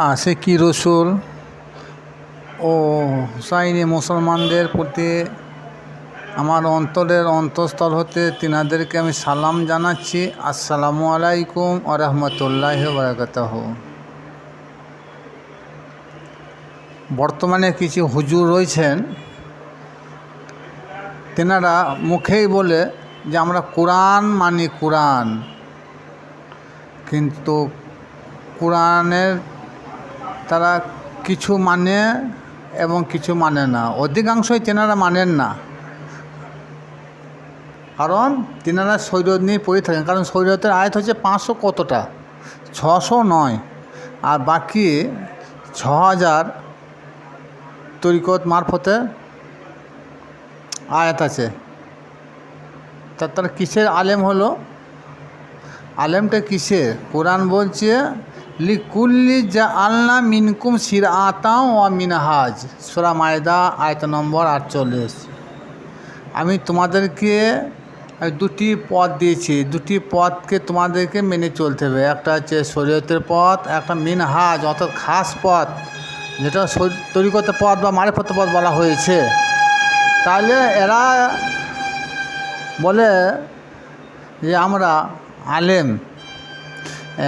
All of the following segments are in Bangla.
আশিকি রসুল ও হুসাইনি মুসলমানদের প্রতি আমার অন্তরের অন্তঃস্থল হতে তিনাদেরকে আমি সালাম জানাচ্ছি। আসসালামু আলাইকুম ওয়া রাহমাতুল্লাহি ওয়া বারাকাতুহু। বর্তমানে কিছু হুজুর রয়েছেন, তেনারা মুখেই বলে যে আমরা কোরআন মানি কোরআন, কিন্তু কোরআনের তারা কিছু মানে এবং কিছু মানে না। অধিকাংশই তেনারা মানেন না, কারণ তেনারা শরীয়ত নিয়ে পড়ে থাকেন। কারণ শরীয়তের আয়াত হচ্ছে 500 কতটা, 600 নয়, আর বাকি 6000 তরিকত মারফতে আয়াত আছে। তারা কিসের আলেম হলো? আলেমটা কিসের? কোরআন বলছে লিকুল্লি জাআলনা মিনকুম শিরআতাও ওয়া মিনহাজ, সূরা মায়দা আয়াত নম্বর 48। আমি তোমাদেরকে দুটি পথ দিয়েছি, দুটি পথকে তোমাদেরকে মেনে চলতে হবে। একটা হচ্ছে শরীয়তের পথ, একটা মিনহাজ অর্থাৎ খাস পথ, যেটা তরিকতের পথ বা মারিফতের পথ বলা হয়েছে। তাহলে এরা বলে যে আমরা আলেম।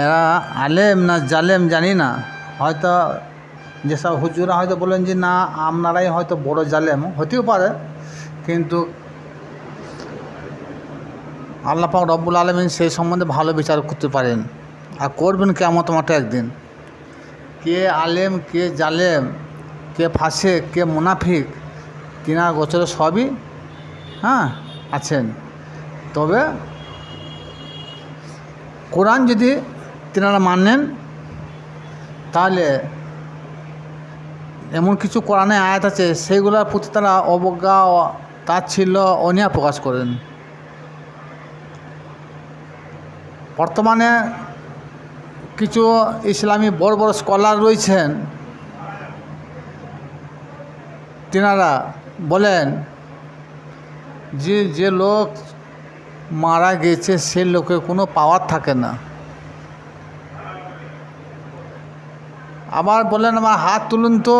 এরা আলেম না জালেম জানি না, হয়তো যেসব হুজুরা হয়তো বলেন যে না আপনারাই হয়তো বড় জালেম, হতেও পারে, কিন্তু আল্লাহ পাক রব্বুল আলামিন সেই সম্বন্ধে ভালো বিচার করতে পারেন, আর করবেন কিয়ামত মাঠে একদিন। কে আলেম, কে জালেম, কে ফাসেক, কে মুনাফিক, তিনার গোচরে সবই আছেন। তবে কোরআন যদি তিনারা মানেন, তাহলে এমন কিছু কোরআনে আয়াত আছে সেইগুলোর প্রতি তারা অবজ্ঞা, তাচ্ছিল্য, অনীহা প্রকাশ করেন। বর্তমানে কিছু ইসলামী বড় বড় স্কলার রয়েছেন, তিনারা বলেন যে লোক মারা গেছে সে লোকের কোনো পাওয়ার থাকে না। আবার বলেন আমার হাত তুলুন তো,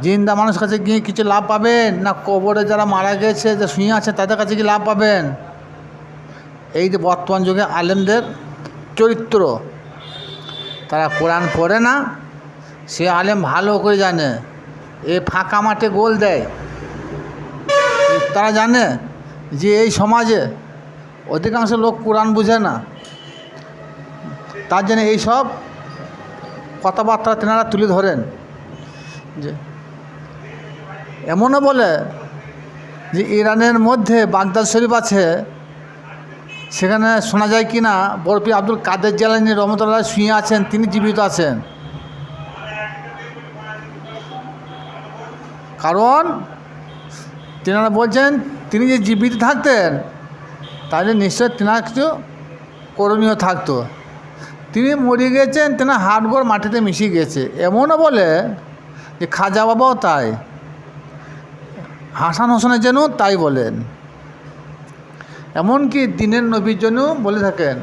জিন্দা মানুষের কাছে গিয়ে কিছু লাভ পাবেন না কবরে যারা মারা গেছে যে শুয়ে আছে তাদের কাছে কি লাভ পাবেন? এই যে বর্তমান যুগে আলেমদের চরিত্র, তারা কোরআন পড়ে না, সে আলেম ভালো করে জানে এ ফাঁকা মাঠে গোল দেয়। তারা জানে যে এই সমাজে অধিকাংশ লোক কোরআন বুঝে না, তার জন্য এইসব কথাবার্তা তেনারা তুলে ধরেন। যে এমনও বলে যে ইরানের মধ্যে বাগদাদ শরীফ আছে, সেখানে শোনা যায় কি না বরফি আব্দুল কাদের জিলানী রহমতুল্লাহ শুয়ে আছেন, তিনি জীবিত আছেন। কারণ তেনারা বলছেন তিনি যে জীবিত থাকতেন তাহলে নিশ্চয় তেনার কিছু করণীয় থাকতো। তিনি মরে গেছেন, তেনার হাড়গোড় মাটিতে মিশে গেছে। এমনও বলে যে খাজা বাবাও তাই, হাসান হোসেনের জন্য তাই বলেন। এমনকি দিনের নবীর জন্য বলে থাকেন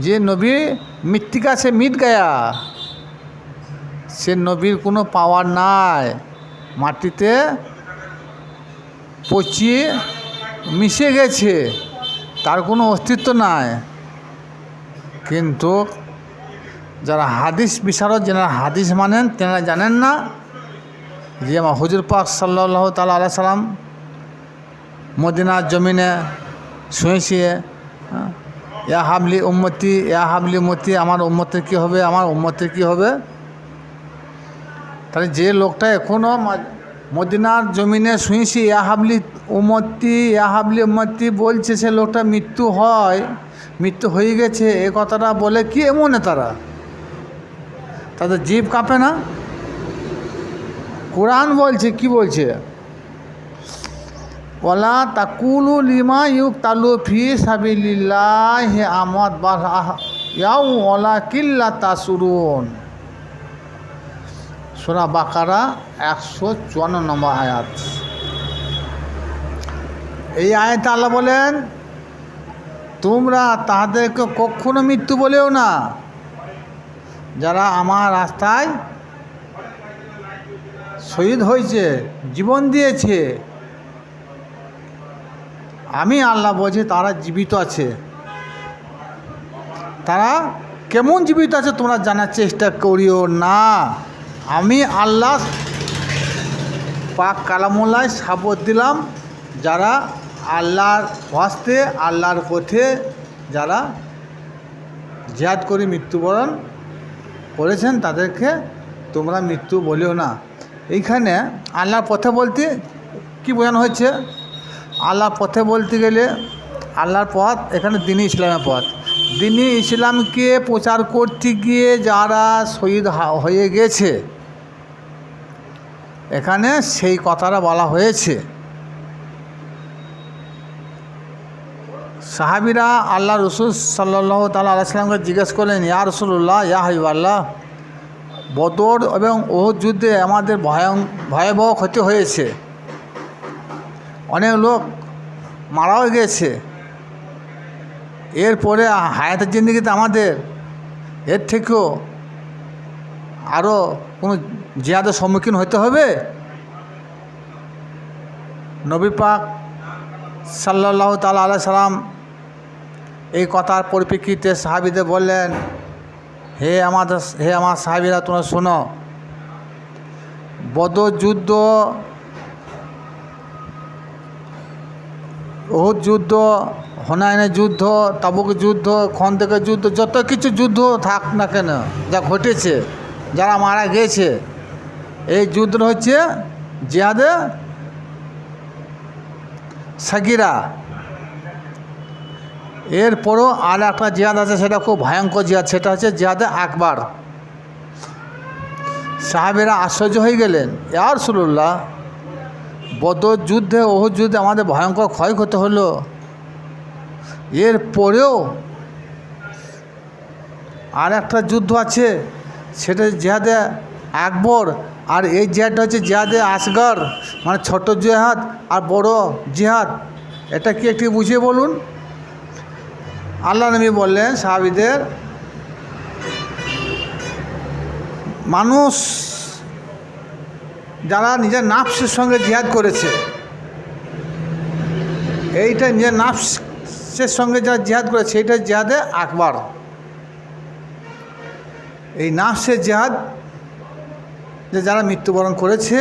যে নবী মৃত্তিকা সে মিট গায়া, সে নবীর কোনো পাওয়ার নাই, মাটিতে পচিয়ে মিশে গেছে, তার কোনো অস্তিত্ব নাই। কিন্তু যারা হাদিস বিশারদ, যারা হাদিস মানেন, তেনারা জানেন না যে আমার হুজুর পাক সাল্লাল্লাহু তাআলা আলাইহি সাল্লাম মদিনার জমিনে শুয়ে শুয়ে ইয়া হাবলি উম্মতি, ইয়া হাবলি উম্মতি, আমার উম্মতের কী হবে, আমার উম্মতের কী হবে। তাহলে যে লোকটা এখনও মদিনার জমিনে শুয়ে শুয়ে ইয়া হাবলি উম্মতি, ইয়া হাবলি উম্মতি বলছে, সে লোকটা মৃত্যু হয়ে গেছে, এ কথাটা বলে কি এমনে তাদের জিভ কাঁপে না? কোরআন বলছে, কি বলছে? ওয়ালা তাকুলু লিমা ইউকতালু ফি সাবিলিল্লাহি আমওয়াত বাল ইয়াউ ওয়ালাকিন লা তাশউরুন, সূরা বাকারা 154 নম্বর আয়াত। এই আয়াতে আল্লাহ বলেন তোমরা তাহাদেরকে কখনো মৃত্যু বলেও না, যারা আমার রাস্তায় শহীদ হয়েছে, জীবন দিয়েছে, আমি আল্লাহ বলছি তারা জীবিত আছে। তারা কেমন জীবিত আছে তোমরা জানার চেষ্টা করিও না। আমি আল্লাহ পাক কালামুল্লাহ শপথ দিলাম, যারা আল্লাহর ওয়াস্তে আল্লাহর পথে যারা জিহাদ করে মৃত্যুবরণ করেছেন তাদেরকে তোমরা মৃত্যু বলিও না। এইখানে আল্লাহর পথে বলতে কি বোঝানো হচ্ছে? আল্লাহর পথে বলতে গেলে আল্লাহর পথ এখানে দ্বীন ইসলামের পথ। দ্বীন ইসলামকে প্রচার করতে গিয়ে যারা শহীদ হয়ে গেছে, এখানে সেই কথাটা বলা হয়েছে। সাহাবীরা আল্লাহ রসুল সাল্লাল্লাহু তাআলা আলাইহি সাল্লামকে জিজ্ঞেস করলেন, ইয়া রাসূলুল্লাহ, ইয়া হাবিবাল্লাহ, বদর এবং উহুদ যুদ্ধে আমাদের ভয়াবহ ক্ষতি হয়েছে, অনেক লোক মারাও গেছে। এরপরে হায়াতের জিন্দেগিতে আমাদের এর থেকেও আরও কোনো জিহাদের সম্মুখীন হতে হবে? নবী পাক সাল্লাল্লাহু তাআলা আলাইহি সাল্লাম এই কথার পরিপ্রেক্ষিতে সাহাবীদের বললেন, হে আমার সাহাবীরা, তোমরা শোনো, বদর যুদ্ধ, উহুদ যুদ্ধ, হুনাইনের যুদ্ধ, তাবুক যুদ্ধ, খন্দকের যুদ্ধ, যত কিছু যুদ্ধ থাক না কেন যা ঘটেছে, যারা মারা গেছে, এই যুদ্ধ হচ্ছে জিহাদে সাগিরা। এরপরও আর একটা জিহাদ আছে, সেটা খুব ভয়ঙ্কর জিহাদ, সেটা হচ্ছে জিহাদে আকবার। সাহাবীরা আশ্চর্য হয়ে গেলেন, ইয়া রাসূলুল্লাহ, বদর যুদ্ধে, উহুদ যুদ্ধে আমাদের ভয়ঙ্কর ক্ষয়ক্ষতি হলো, এরপরেও আর একটা যুদ্ধ আছে, সেটা জিহাদে আকবর, আর এই জিহাদটা হচ্ছে জিহাদে আসগর, মানে ছোট জিহাদ আর বড় জিহাদ। এটা কি একটু বুঝিয়ে বলুন। আল্লাহ নবী বললেন সাহাবীদের, মানুষ যারা নিজের নাফসের সঙ্গে জিহাদ করেছে, এইটা নিজের নাফসের সঙ্গে যারা জিহাদ করেছে, এইটা জিহাদে আকবর। এই নাফসের জিহাদ যে যারা মৃত্যুবরণ করেছে,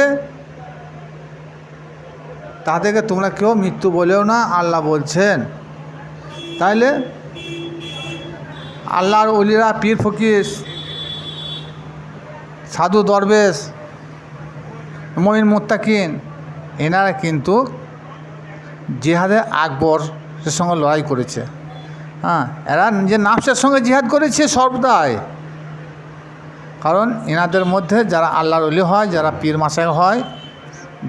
তাদেরকে তোমরা কেউ মৃত্যু বলেও না, আল্লাহ বলছেন। তাইলে আল্লাহর ওলিরা, পীর ফকির, সাধু দরবেশ, মুমিন মুত্তাকিন, এনারা কিন্তু জিহাদে আকবরের সঙ্গে লড়াই করেছে। হ্যাঁ, এরা নিজের নাফসের সঙ্গে জিহাদ করেছে সর্বদাই। কারণ এনাদের মধ্যে যারা আল্লাহর ওলি হয়, যারা পীর মাশায়েখ হয়,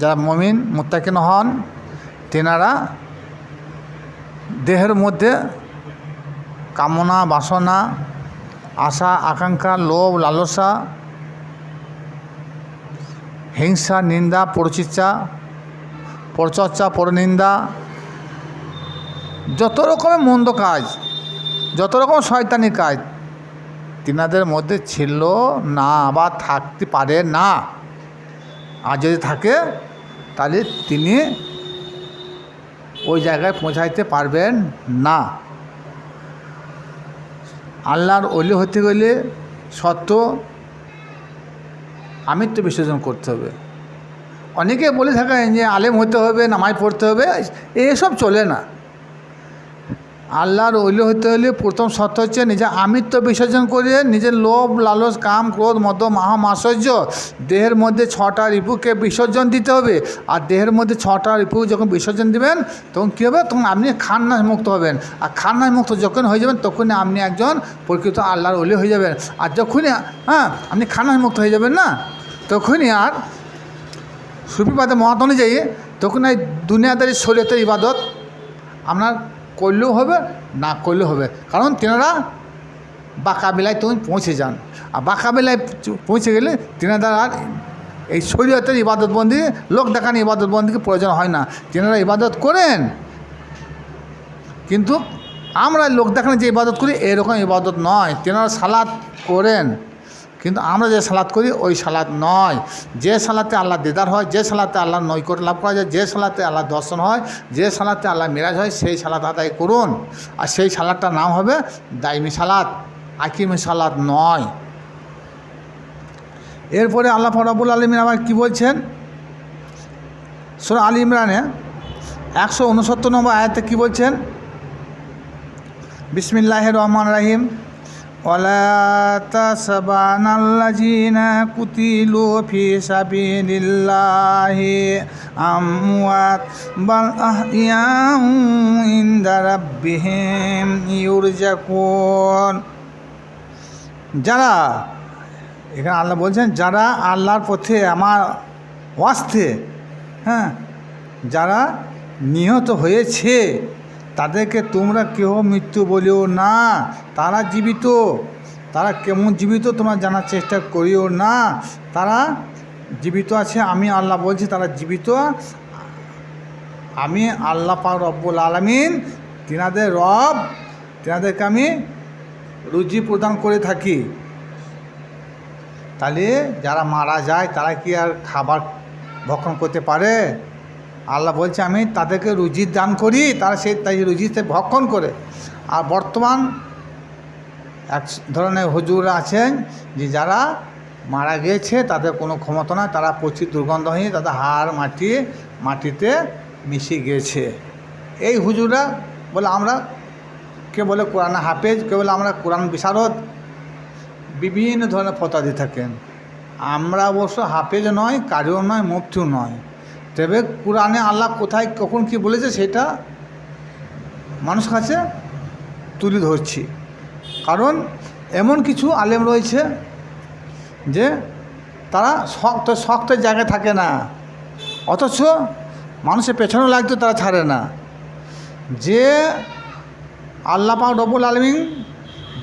যারা মুমিন মুত্তাকিন হন, তেনারা দেহের মধ্যে কামনা, বাসনা, আশা, আকাঙ্ক্ষা, লোভ, লালসা, হিংসা, নিন্দা, পরচর্চা, পরনিন্দা, যত রকমের মন্দ কাজ, যত রকম শয়তানি কাজ তিনাদের মধ্যে ছিল না বা থাকতে পারে না। আর যদি থাকে তাহলে তিনি ওই জায়গায় পৌঁছাইতে পারবেন না। আল্লাহর ওলি হতে গেলে সত্য আমিত্ব বিসর্জন করতে হবে। অনেকে বলে থাকেন যে আলেম হতে হবে, নামাজ পড়তে হবে, এসব চলে না। আল্লাহর ওলি হতে হলে প্রথম শর্ত হচ্ছে নিজের আমিত্ব বিসর্জন করে নিজের লোভ, লালস, কাম, ক্রোধ, মদ, মাহা, মাৎসর্য দেহের মধ্যে 6টা রিপুকে বিসর্জন দিতে হবে। আর দেহের মধ্যে 6টা রিপু যখন বিসর্জন দিবেন তখন কী হবে? তখন আপনি খান্নাস মুক্ত হবেন। আর খান্নাস মুক্ত যখন হয়ে যাবেন তখনই আপনি একজন প্রকৃত আল্লাহর ওলি হয়ে যাবেন। আর যখনই আপনি খান্নাস মুক্ত হয়ে যাবেন না, তখনই আর সুফিবাদে মত অনুযায়ী তখন এই দুনিয়াদারি শরীয়তের ইবাদত আপনার করলেও হবে, না করলেও হবে। কারণ তেনারা বাঁকাবিলায় তখন পৌঁছে যান। আর বাঁকাবিলায় পৌঁছে গেলে তেনারা আর এই শরীয়তের ইবাদতবন্দি, লোক দেখানো ইবাদতবন্দিকে প্রয়োজন হয় না। তেনারা ইবাদত করেন, কিন্তু আমরা লোক দেখানো যে ইবাদত করি এরকম ইবাদত নয়। তেনারা সালাত করেন, কিন্তু আমরা যে সালাত করি ওই সালাত নয়। যে সালাতে আল্লাহ দিদার হয়, যে সালাতে আল্লাহ নৈকট্য লাভ করা যায়, যে সালাতে আল্লাহ দর্শন হয়, যে সালাতে আল্লাহ মিরাজ হয়, সেই সালাত আদায় করুন। আর সেই সালাতটার নাম হবে দাইমি সালাত, আকিমি সালাত নয়। এরপরে আল্লাহ রাব্বুল আলামিন আবার কী বলছেন, সূরা আলী ইমরানে 169 নম্বর আয়াতে কী বলছেন, বিসমিল্লাহির রহমানির রহিম, ওয়ালা তাহসাবানাল্লাযীনা কুতিলু ফি সাবিলিল্লাহি আমওয়াত বাল আহইয়াউ ইনদা রাব্বিহিম ইউরজাকুন। যারা, এখানে আল্লাহ বলছেন যারা আল্লাহর পথে আমার ওয়াস্তে, যারা নিহত হয়েছে তাদেরকে তোমরা কেহ মৃত্যু বলিও না, তারা জীবিত। তারা কেমন জীবিত তোমরা জানার চেষ্টা করিও না, তারা জীবিত আছে। আমি আল্লাহ বলছি তারা জীবিত। আমি আল্লাহ পাক রব্বুল আলামিন তিনাদের রব, তিনাদেরকে আমি রুজি প্রদান করে থাকি। তাহলে যারা মারা যায় তারা কি আর খাবার ভক্ষণ করতে পারে? আল্লাহ বলছে আমি তাদেরকে রুজি দান করি, তারা তাই রুজিতে ভক্ষণ করে। আর বর্তমান এক ধরনের হুজুর আছেন যে যারা মারা গিয়েছে তাদের কোনো ক্ষমতা নয়, তারা প্রচুর দুর্গন্ধ হয়ে তাদের হাড় মাটিতে মিশে গিয়েছে। এই হুজুররা বলে আমরা, কে বলে কোরআন হাফেজ, কে বলে আমরা কোরআন বিশারদ, বিভিন্ন ধরনের ফতোয়া দিয়ে থাকেন। আমরা অবশ্য হাফেজ নয়, কারিও নয়, মুফতিও নয়। তবে কোরআনে আল্লাহ কোথায় কখন কি বলেছে সেটা মানুষ কাছে তুলে ধরছি। কারণ এমন কিছু আলেম রয়েছে যে তারা শক্ত জায়গায় থাকে না, অথচ মানুষের পেছনে লাগতে তারা ছাড়ে না। যে আল্লাহ পাক রব্বুল আলামিন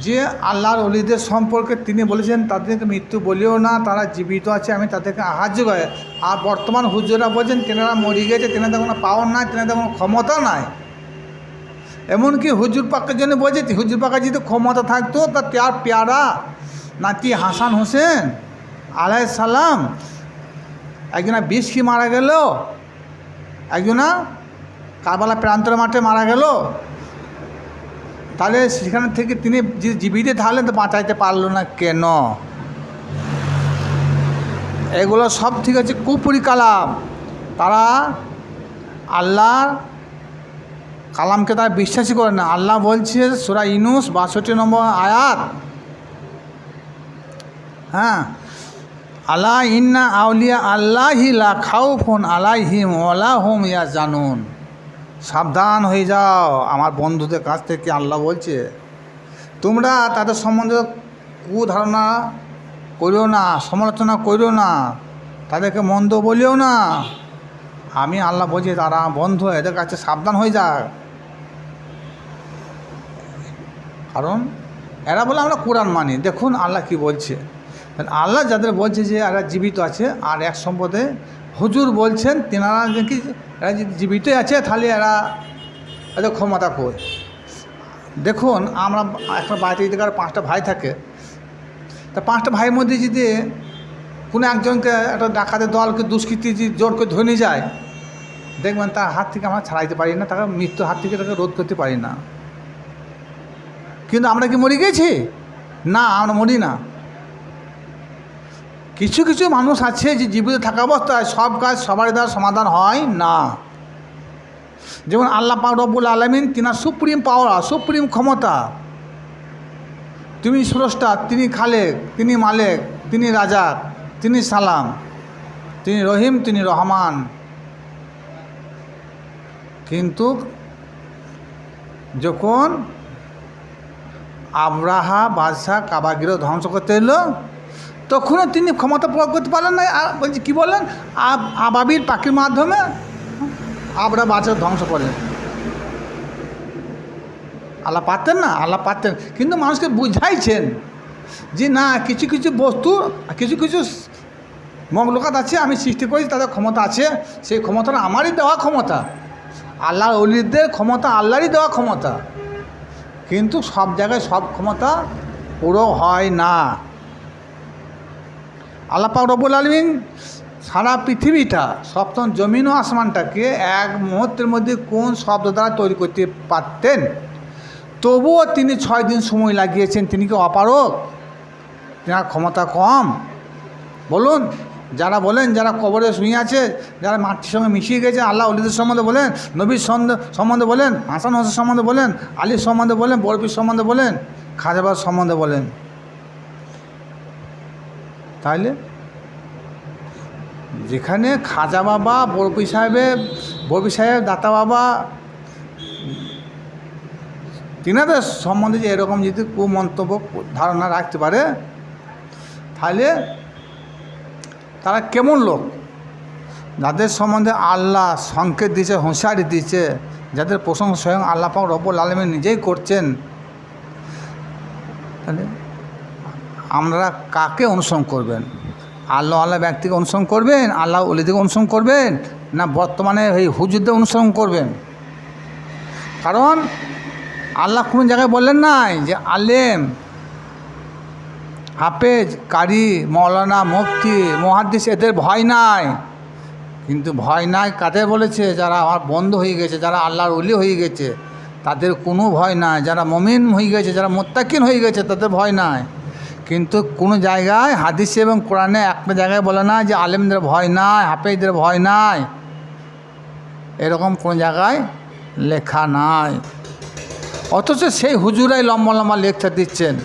যে আল্লাহর ওলিদের সম্পর্কে তিনি বলেছেন তাদেরকে মৃত্যু বলিও না, তারা জীবিত আছে, আমি তাদেরকে সাহায্য করে। আর বর্তমান হুজুরা বলছেন তেনারা মরে গেছে, তেনাদের কোনো পাওয়ার নাই, তেনাদের কোনো ক্ষমতা নাই। এমনকি হুজুর পাকের জন্য বলছে হুজুর পাকের যদি ক্ষমতা থাকতো তা তার পেয়ারা নাতি হাসান হোসেন আলাইহিস সালাম একজনা বিষ খেয়ে মারা গেল, একজনা কারবালা প্রান্তর মাঠে মারা গেল, তাহলে সেখান থেকে তিনি যে জীবিত থাকলেন তো বাঁচাইতে পারল না কেন? এগুলো সব ঠিক আছে কুপুরি কালাম। তারা আল্লাহর কালামকে তারা বিশ্বাসই করে না। আল্লাহ বলছে সূরা ইউনূস ৬২ নম্বর আয়াত, আলা ইন্না আউলিয়া আল্লাহি লা খাউফুন আলাইহিম ওয়ালা হুম ইয়াহজানুন। সাবধান হয়ে যাও আমার বন্ধুদের কাছ থেকে। আল্লাহ বলছে তোমরা তাদের সম্বন্ধে কুধারণা করিও না, সমালোচনা করিও না, তাদেরকে মন্দ বলিও না। আমি আল্লাহ বলছি তারা বন্ধু, এদের কাছে সাবধান হয়ে যাক। কারণ এরা বলে আমরা কোরআন মানি। দেখুন আল্লাহ কি বলছে। আল্লাহ যাদের বলছে যে এরা জীবিত আছে, আর এক সম্পদে হুজুর বলছেন তেনারা নাকি এরা যদি জীবিত আছে তাহলে এদের ক্ষমতা কই। দেখুন আমরা একটা বাড়িতে যদি কারো 5টা ভাই থাকে, তা 5টা ভাইয়ের মধ্যে যদি কোনো একজনকে একটা ডাকাতের দলকে দুষ্কৃতি জোর করে ধরে নিয়ে যায়, দেখবেন তার হাত থেকে আমরা ছাড়াইতে পারি না, তাকে মৃত্যুর হাত থেকে তাকে রোধ করতে পারি না। কিন্তু আমরা কি মরে গেছি? না, আমরা মরি না। কিছু কিছু মানুষ আছে যে জীবিত থাকা অবস্থায় সব কাজ সবার দ্বারা সমাধান হয় না। যেমন আল্লাহ পাক রব্বুল আলামিন তিনার সুপ্রিম পাওয়ার, সুপ্রিম ক্ষমতা। তিনি স্রষ্টা, তিনি খালেক, তিনি মালেক, তিনি রাজাক, তিনি সালাম, তিনি রহিম, তিনি রহমান। কিন্তু যখন আব্রাহা বাদশাহ কাবাগিরও ধ্বংস করতে এলো, তখনও তিনি ক্ষমতা প্রয়োগ করতে পারলেন না। বলছি কী বললেন, আবাবিল পাখির মাধ্যমে আবরা বাদশাহ ধ্বংস করলেন। আল্লাহ পারতেন না? আল্লাহ পারতেন, কিন্তু মানুষকে বুঝাইছেন যে না, কিছু কিছু বস্তু, কিছু কিছু মখলুকাত আছে আমি সৃষ্টি করেছি, তাদের ক্ষমতা আছে, সেই ক্ষমতাটা আমারই দেওয়া ক্ষমতা। আল্লাহর ওলিদের ক্ষমতা আল্লাহরই দেওয়া ক্ষমতা, কিন্তু সব জায়গায় সব ক্ষমতা পুরো হয় না। আল্লাহ পাক রব্বুল আলামিন সারা পৃথিবীটা সপ্তম জমিন ও আসমানটাকে এক মুহূর্তের মধ্যে কোন শব্দ দ্বারা তৈরি করতে পারতেন, তবুও তিনি 6 দিন সময় লাগিয়েছেন। তিনি কি অপারগ? তেনার ক্ষমতা কম? বলুন। যারা বলেন, যারা কবরে শুয়ে আছে, যারা মাটির সঙ্গে মিশিয়ে গেছে, আল্লাহ ওলিদের সম্বন্ধে বলেন, নবীর সম্বন্ধে বলেন, হাসান হোসেন সম্বন্ধে বলেন, আলীর সম্বন্ধে বলেন, বরফির সম্বন্ধে বলেন, খাজাবার সম্বন্ধে বলেন, তাহলে যেখানে খাজা বাবা, বরফি সাহেব, দাতা বাবা, তিনাদের সম্বন্ধে যে এরকম যদি কুমন্তব্য ধারণা রাখতে পারে, তাহলে তারা কেমন লোক? যাদের সম্বন্ধে আল্লাহ সংকেত দিয়েছে, হুঁশিয়ারি দিয়েছে, যাদের প্রশংসা স্বয়ং আল্লাহ পাক রব্বুল আলামিন নিজেই করছেন, তাহলে আমরা কাকে অনুসরণ করবেন? আল্লাহ ব্যক্তিকে অনুসরণ করবেন, আল্লাহ ওলিদিকে অনুসরণ করবেন, না বর্তমানে এই হুজুরদের অনুসরণ করবেন? কারণ আল্লাহ কোনো জায়গায় বললেন নাই যে আলেম, হাফেজ, কারি, মৌলানা, মুফতি, মুহাদ্দিস এদের ভয় নাই। কিন্তু ভয় নাই কাদের বলেছে? যারা আমার বন্ধু হয়ে গেছে, যারা আল্লাহর ওলি হয়ে গেছে, তাদের কোনো ভয় নাই। যারা মুমিন হয়ে গেছে, যারা মুত্তাকিন হয়ে গেছে, তাদের ভয় নাই। কিন্তু কোনো জায়গায় হাদিসে এবং কোরআনে একটা জায়গায় বলে না যে আলেমদের ভয় নাই, হাফেজদের ভয় নাই, এরকম কোনো জায়গায় লেখা নাই। অথচ সেই হুজুরাই লম্বা লম্বা লেকচার দিচ্ছেন।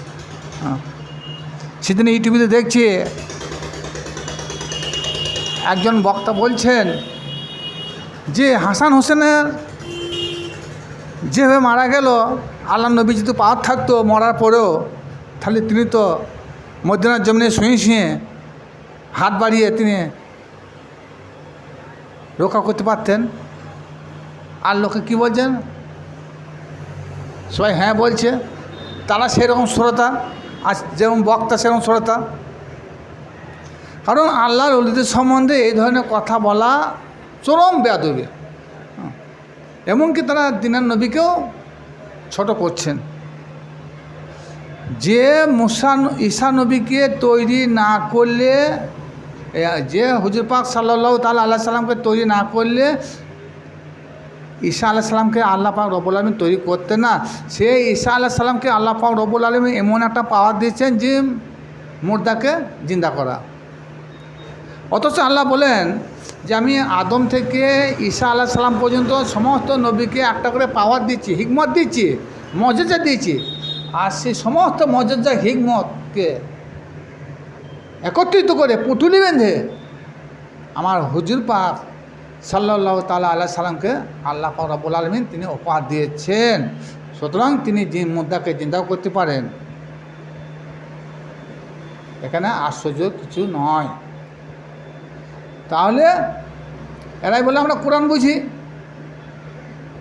সেদিন ইউটিউবে দেখছি একজন বক্তা বলছেন যে হাসান হোসেনের যেভাবে মারা গেল, আল্লাহ নবী যদি পাওয়ার থাকতো মরার পরেও, তাহলে তিনি তো মদিনার জমিনে শুয়ে হাত বাড়িয়ে তিনি রক্ষা করতে পারতেন। আর লোকে কী বলছেন? সবাই হ্যাঁ বলছে। তারা সেরকম শ্রোতা, আর যেরকম বক্তা সেরকম শ্রোতা। কারণ আল্লাহর ওলিদের সম্বন্ধে এই ধরনের কথা বলা চরম বেয়াদবি। এমনকি তারা দিনের নবীকেও ছোট করছেন। যে ঈসা নবীকে তৈরি না করলে, যে হুজুর পাক সাল্লাল্লাহু তাআলা আলাইহি সাল্লামকে তৈরি না করলে ঈসা আলাইহিস সালামকে আল্লাহ পাক রব্বুল আলামিন তৈরি করতেন না। সেই ঈসা আলাইহিস সালামকে আল্লাহ পাক রব্বুল আলামিন এমন একটা পাওয়ার দিয়েছেন যে মুর্দাকে জিন্দা করা। অথচ আল্লাহ বলেন যে আমি আদম থেকে ঈসা আলাইহিস সালাম পর্যন্ত সমস্ত নবীকে একটা করে পাওয়ার দিচ্ছি, হিকমত দিচ্ছি, মজেজা দিয়েছি। আর সেই সমস্ত মজেজা হিকমতকে একত্রিত করে পুঁটুলি বেঁধে আমার হুজুর পাক সাল্লাল্লাহু তাআলা আলাইহি সাল্লামকে আল্লাহ পাক রব্বুল আলামিন তিনি উপহার দিয়েছেন। সুতরাং তিনি মুর্দাকে জিন্দাও করতে পারেন। এখানে আশ্চর্য কিছু নয়। তাহলে এরাই বলে আমরা কোরআন বুঝি।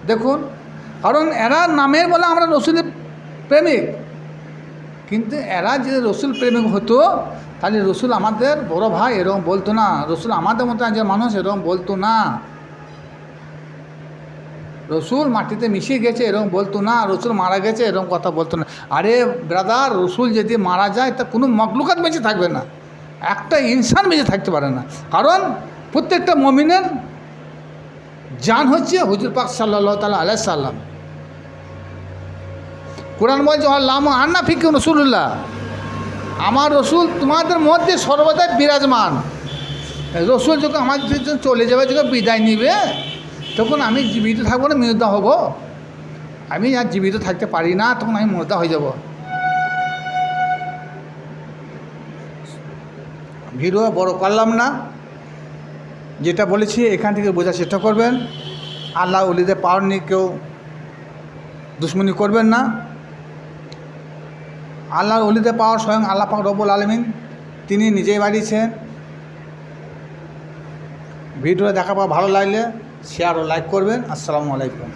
দেখুন, কারণ এরা নামের বলে আমরা রসুলের প্রেমিক, কিন্তু এরা যে রসুল প্রেমিক হতো, তাহলে রসুল আমাদের বড় ভাই এরকম বলতো না। রসুল আমাদের মতো একজন মানুষ এরকম বলতো না। রসুল মাটিতে মিশিয়ে গেছে এরকম বলতো না। রসুল মারা গেছে এরকম কথা বলতো না। আরে ব্রাদার, রসুল যদি মারা যায় তা কোনো মখলুকাত বেঁচে থাকবে না, একটা ইনসান বেঁচে থাকতে পারে না। কারণ প্রত্যেকটা মুমিনের জান হচ্ছে হুজুর পাক সাল্লাল্লাহু তাআলা আলাইহি সাল্লাম। কোরআন বলছে আল্লাহ আন্না ফিকুম রাসূলুল্লাহ, আমার রসুল তোমাদের মধ্যে সর্বদাই বিরাজমান। রসুল যখন আমার চলে যাবে, যখন বিদায় নিবে, তখন আমি জীবিত থাকবো না মুর্দা হব? আমি আর জীবিত থাকতে পারি না, তখন আমি মুর্দা হয়ে যাব। ভিডিও বড় করলাম না, যেটা বলেছি এখান থেকে বোঝার চেষ্টা করবেন। আল্লাহ ওলিদের পাওয়ার নিয়ে কেউ দুশ্মনী করবেন না। আল্লাহর ওলিদের পাওয়ার স্বয়ং আল্লাহ পাক রব্বুল আলামিন তিনি নিজেই বাড়িয়েছেন। ভিডিওটা দেখার পর ভালো লাগলে শেয়ার ও লাইক করবেন। আসসালামু আলাইকুম।